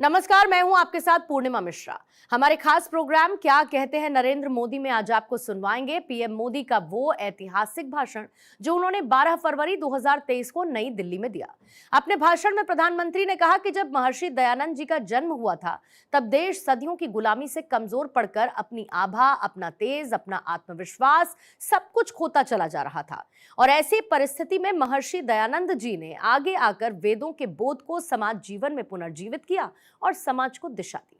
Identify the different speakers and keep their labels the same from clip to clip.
Speaker 1: नमस्कार, मैं हूं आपके साथ पूर्णिमा मिश्रा। हमारे खास प्रोग्राम क्या कहते हैं नरेंद्र मोदी में आज आपको सुनवाएंगे पीएम मोदी का वो ऐतिहासिक भाषण जो उन्होंने 12 फरवरी 2023 को नई दिल्ली में दिया। अपने भाषण में प्रधानमंत्री ने कहा कि जब महर्षि दयानंद जी का जन्म हुआ था तब देश सदियों की गुलामी से कमजोर पड़कर अपनी आभा, अपना तेज, अपना आत्मविश्वास सब कुछ खोता चला जा रहा था। और ऐसी परिस्थिति में महर्षि दयानंद जी ने आगे आकर वेदों के बोध को समाज जीवन में पुनर्जीवित किया और समाज को दिशा दी।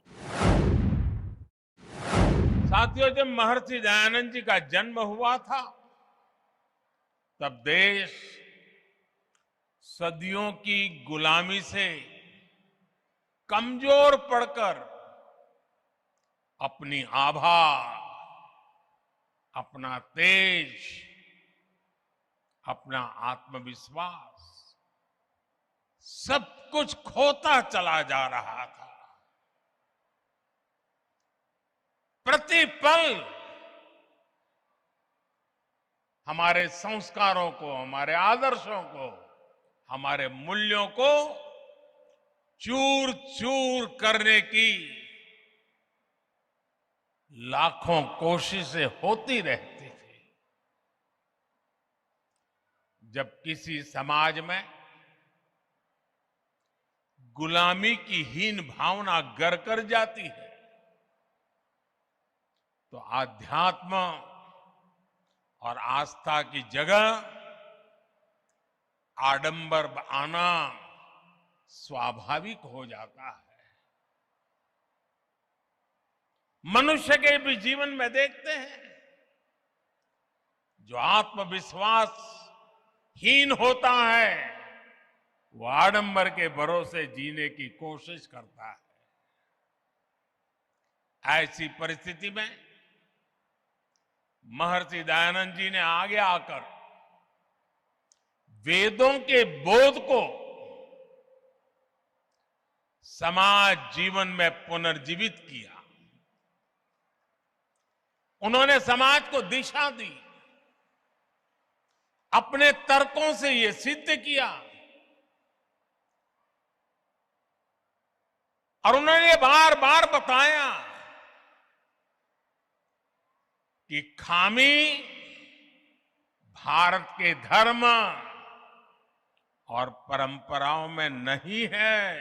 Speaker 2: साथियों, जब महर्षि दयानंद जी का जन्म हुआ था तब देश सदियों की गुलामी से कमजोर पड़कर अपनी आभा, अपना तेज, अपना आत्मविश्वास सब कुछ खोता चला जा रहा था। प्रतिपल हमारे संस्कारों को, हमारे आदर्शों को, हमारे मूल्यों को चूर चूर करने की लाखों कोशिशें होती रहती थी। जब किसी समाज में गुलामी की हीन भावना घर कर जाती है तो आध्यात्म और आस्था की जगह आडंबर आना स्वाभाविक हो जाता है। मनुष्य के भी जीवन में देखते हैं, जो आत्मविश्वास हीन होता है वो आडंबर के भरोसे जीने की कोशिश करता है। ऐसी परिस्थिति में महर्षि दयानंद जी ने आगे आकर वेदों के बोध को समाज जीवन में पुनर्जीवित किया। उन्होंने समाज को दिशा दी, अपने तर्कों से यह सिद्ध किया और उन्होंने बार बार बताया कि खामी भारत के धर्म और परंपराओं में नहीं है,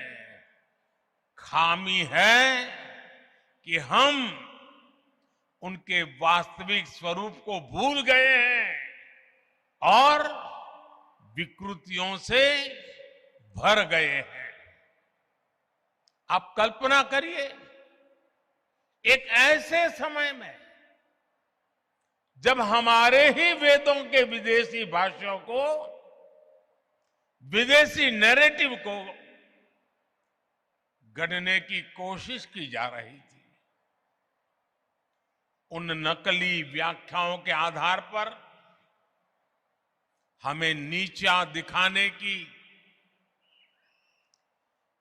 Speaker 2: खामी है कि हम उनके वास्तविक स्वरूप को भूल गए हैं और विकृतियों से भर गए हैं। आप कल्पना करिए, एक ऐसे समय में जब हमारे ही वेदों के विदेशी भाषाओं को, विदेशी नैरेटिव को गढ़ने की कोशिश की जा रही थी, उन नकली व्याख्याओं के आधार पर हमें नीचा दिखाने की,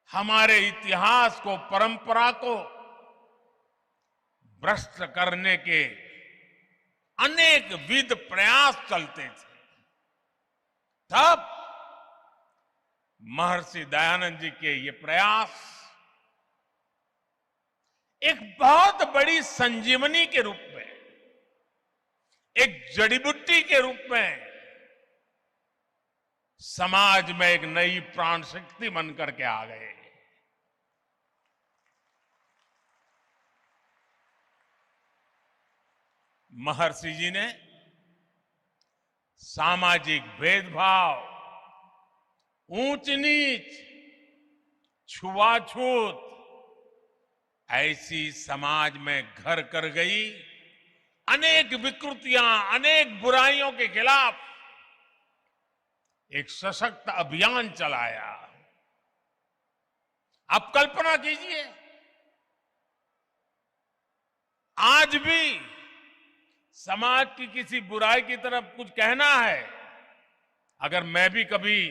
Speaker 2: हमारे इतिहास को, परंपरा को भ्रष्ट करने के अनेक विध प्रयास चलते थे। तब महर्षि दयानंद जी के ये प्रयास एक बहुत बड़ी संजीवनी के रूप में, एक जड़ी बूटी के रूप में समाज में एक नई प्राण शक्ति बन करके आ गए। महर्षि जी ने सामाजिक भेदभाव, ऊंच नीच, छुआछूत ऐसी समाज में घर कर गई अनेक विकृतियां, अनेक बुराइयों के खिलाफ एक सशक्त अभियान चलाया। आप कल्पना कीजिए, आज भी समाज की किसी बुराई की तरफ कुछ कहना है, अगर मैं भी कभी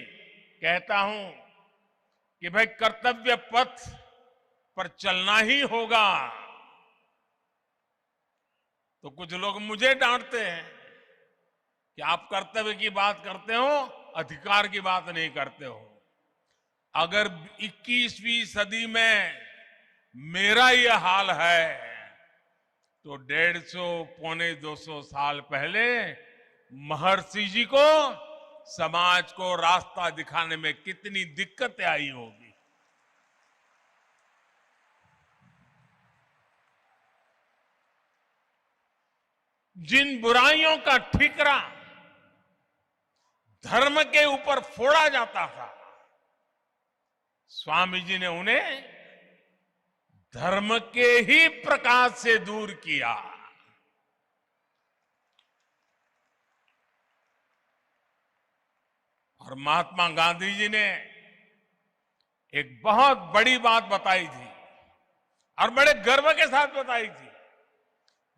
Speaker 2: कहता हूं कि भाई कर्तव्य पथ पर चलना ही होगा, तो कुछ लोग मुझे डांटते हैं कि आप कर्तव्य की बात करते हो, अधिकार की बात नहीं करते हो। अगर 21वीं सदी में मेरा ये हाल है तो 150 पौने 200 साल पहले महर्षि जी को समाज को रास्ता दिखाने में कितनी दिक्कतें आई होगी। जिन बुराइयों का ठीकरा धर्म के ऊपर फोड़ा जाता था, स्वामी जी ने उन्हें धर्म के ही प्रकाश से दूर किया। और महात्मा गांधी जी ने एक बहुत बड़ी बात बताई थी और बड़े गर्व के साथ बताई थी।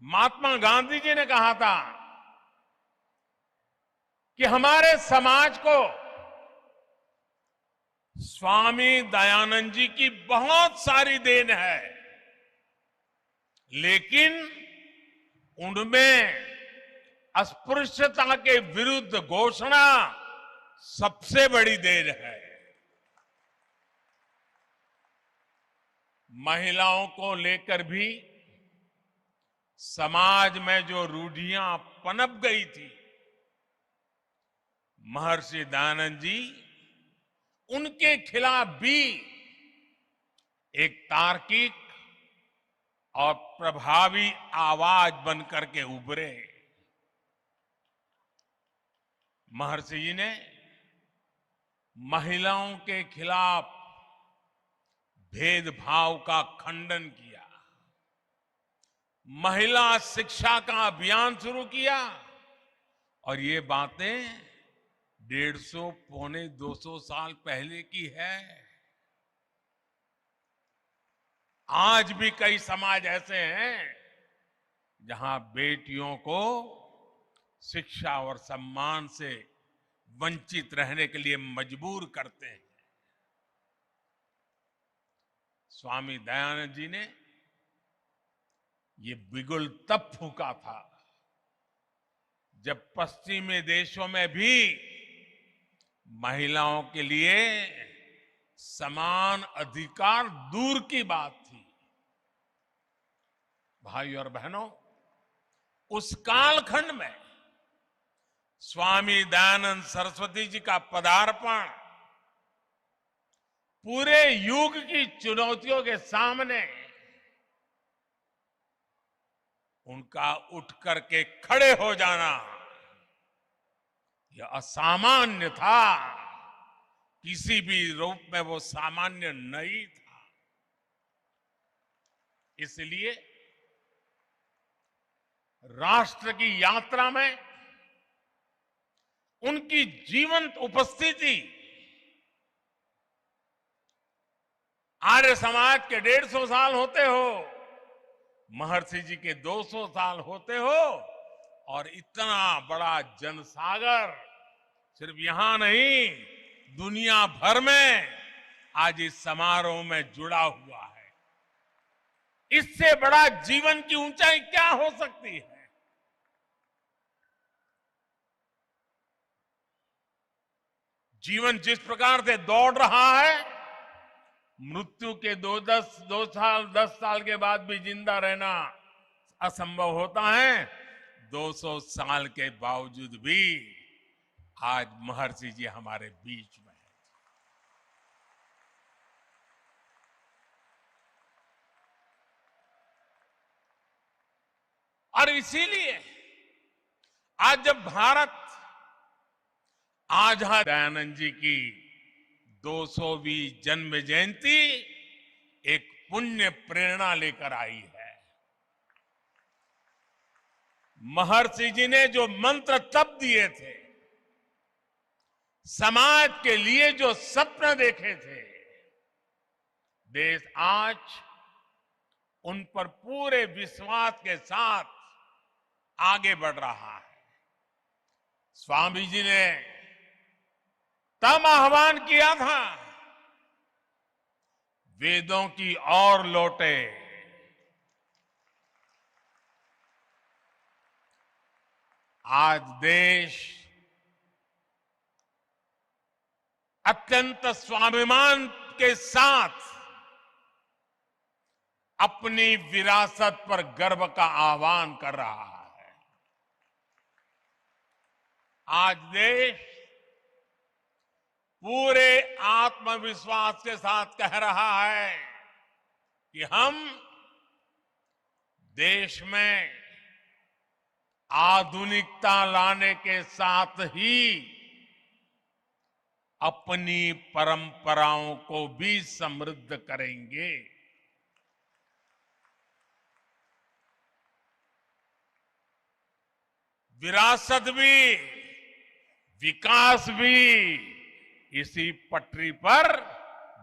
Speaker 2: महात्मा गांधी जी ने कहा था कि हमारे समाज को स्वामी दयानंद जी की बहुत सारी देन है, लेकिन उनमें अस्पृश्यता के विरुद्ध घोषणा सबसे बड़ी देन है। महिलाओं को लेकर भी समाज में जो रूढ़ियां पनप गई थी, महर्षि दयानंद जी उनके खिलाफ भी एक तार्किक और प्रभावी आवाज बनकर के उभरे। महर्षि जी ने महिलाओं के खिलाफ भेदभाव का खंडन किया, महिला शिक्षा का अभियान शुरू किया और ये बातें 150 पौने 200 साल पहले की है। आज भी कई समाज ऐसे हैं जहां बेटियों को शिक्षा और सम्मान से वंचित रहने के लिए मजबूर करते हैं। स्वामी दयानंद जी ने ये बिगुल तब फूंका था जब पश्चिमी देशों में भी महिलाओं के लिए समान अधिकार दूर की बात थी। भाई और बहनों, उस कालखंड में स्वामी दयानंद सरस्वती जी का पदार्पण पूरे युग की चुनौतियों के सामने उनका उठ करके खड़े हो जाना यह असामान्य था। किसी भी रूप में वो सामान्य नहीं था। इसलिए राष्ट्र की यात्रा में उनकी जीवंत उपस्थिति, आर्य समाज के 150 साल होते हो, महर्षि जी के 200 साल होते हो, और इतना बड़ा जनसागर सिर्फ यहां नहीं दुनिया भर में आज इस समारोह में जुड़ा हुआ है। इससे बड़ा जीवन की ऊंचाई क्या हो सकती है? जीवन जिस प्रकार से दौड़ रहा है, मृत्यु के 10 साल के बाद भी जिंदा रहना असंभव होता है। 200 साल के बावजूद भी आज महर्षि जी हमारे बीच में हैं। और इसीलिए आज जब भारत आजाद दयानंद जी की 200वीं जन्म जयंती एक पुण्य प्रेरणा लेकर आई है। महर्षि जी ने जो मंत्र तब दिए थे, समाज के लिए जो सपने देखे थे, देश आज उन पर पूरे विश्वास के साथ आगे बढ़ रहा है। स्वामी जी ने तब आह्वान किया था, वेदों की ओर लौटे। आज देश अत्यंत स्वाभिमान के साथ अपनी विरासत पर गर्व का आह्वान कर रहा है। आज देश पूरे आत्मविश्वास के साथ कह रहा है कि हम देश में आधुनिकता लाने के साथ ही अपनी परंपराओं को भी समृद्ध करेंगे। विरासत भी, विकास भी, इसी पटरी पर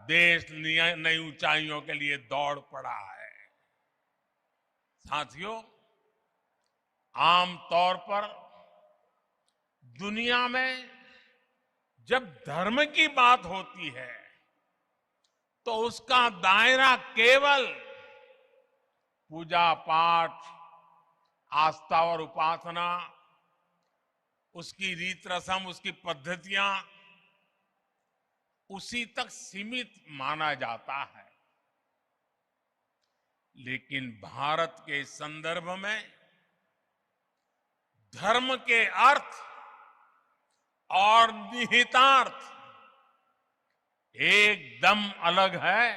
Speaker 2: देश नई ऊंचाइयों के लिए दौड़ पड़ा है। साथियों, आमतौर पर दुनिया में जब धर्म की बात होती है तो उसका दायरा केवल पूजा पाठ, आस्था और उपासना, उसकी रीत रस्म, उसकी पद्धतियां, उसी तक सीमित माना जाता है। लेकिन भारत के संदर्भ में धर्म के अर्थ और निहितार्थ एकदम अलग है।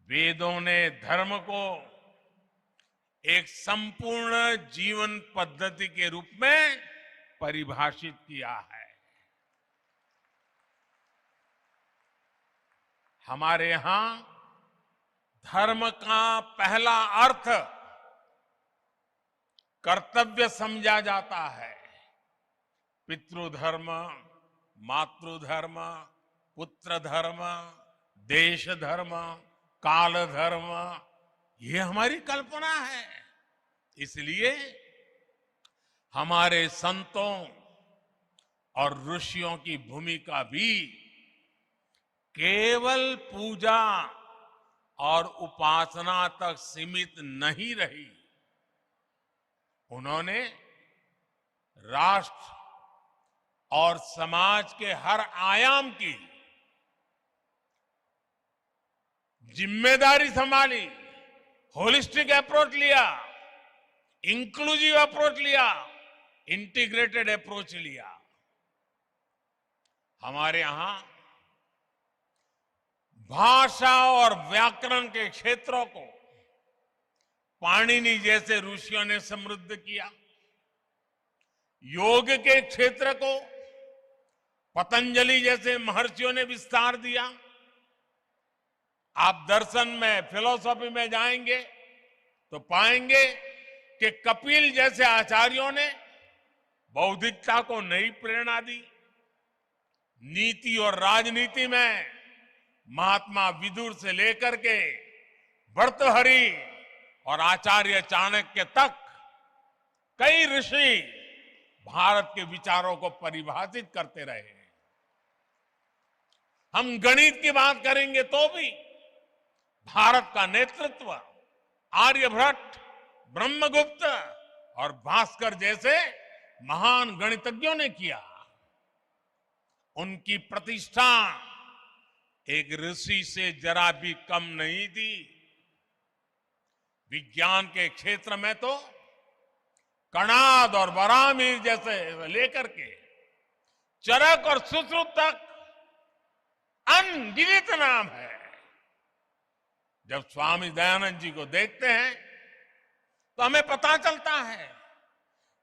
Speaker 2: वेदों ने धर्म को एक संपूर्ण जीवन पद्धति के रूप में परिभाषित किया है। हमारे यहां धर्म का पहला अर्थ कर्तव्य समझा जाता है। पितृधर्म, मातृधर्म, पुत्र धर्म, देश धर्म, काल धर्म, ये हमारी कल्पना है। इसलिए हमारे संतों और ऋषियों की भूमिका भी केवल पूजा और उपासना तक सीमित नहीं रही। उन्होंने राष्ट्र और समाज के हर आयाम की जिम्मेदारी संभाली, होलिस्टिक अप्रोच लिया, इंक्लूसिव अप्रोच लिया, इंटीग्रेटेड अप्रोच लिया। हमारे यहां भाषा और व्याकरण के क्षेत्रों को पाणिनि जैसे ऋषियों ने समृद्ध किया। योग के क्षेत्र को पतंजलि जैसे महर्षियों ने विस्तार दिया। आप दर्शन में, फिलॉसफी में जाएंगे तो पाएंगे कि कपिल जैसे आचार्यों ने बौद्धिकता को नई प्रेरणा दी। नीति और राजनीति में महात्मा विदुर से लेकर के भर्तृहरि और आचार्य चाणक्य तक कई ऋषि भारत के विचारों को परिभाषित करते रहे। हम गणित की बात करेंगे तो भी भारत का नेतृत्व आर्यभट्ट, ब्रह्मगुप्त और भास्कर जैसे महान गणितज्ञों ने किया। उनकी प्रतिष्ठा एक ऋषि से जरा भी कम नहीं थी। विज्ञान के क्षेत्र में तो कणाद और बरामीर जैसे लेकर के चरक और सुश्रुत तक अनगिनत नाम है। जब स्वामी दयानंद जी को देखते हैं तो हमें पता चलता है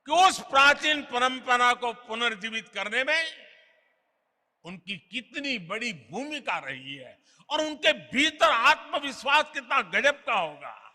Speaker 2: कि उस प्राचीन परंपरा को पुनर्जीवित करने में उनकी कितनी बड़ी भूमिका रही है और उनके भीतर आत्मविश्वास कितना गजब का होगा।